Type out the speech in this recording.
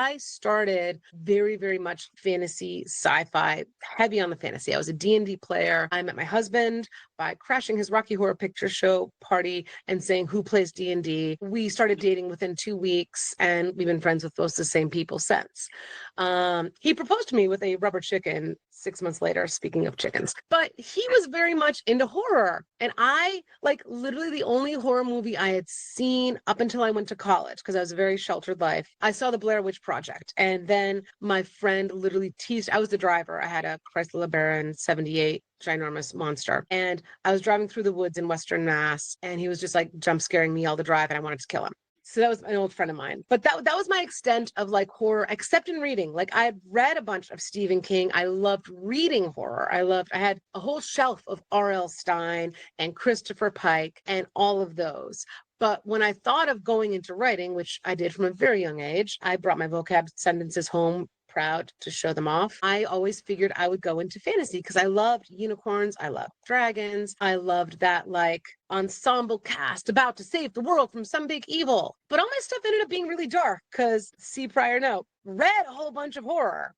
I started very, very much fantasy, sci-fi, heavy on the fantasy. I was a D&D player. I met my husband by crashing his Rocky Horror Picture Show party and saying, who plays D&D? We started dating within 2 weeks, and we've been friends with most of the same people since. He proposed to me with a rubber chicken 6 months later, speaking of chickens. But he was very much into horror. And I, like, literally the only horror movie I had seen up until I went to college, because I was a very sheltered life, I saw the Blair Witch Project. And then my friend literally teased, I was the driver. I had a Chrysler LeBaron 78 ginormous monster. And I was driving through the woods in Western Mass, and he was just like jump scaring me all the drive, and I wanted to kill him. So that was an old friend of mine. But that was my extent of like horror, except in reading. Like I had read a bunch of Stephen King. I loved reading horror. I had a whole shelf of R.L. Stine and Christopher Pike and all of those. But when I thought of going into writing, which I did from a very young age, I brought my vocab sentences home proud to show them off. I always figured I would go into fantasy because I loved unicorns. I loved dragons. I loved that like ensemble cast about to save the world from some big evil. But all my stuff ended up being really dark because, see prior note, read a whole bunch of horror.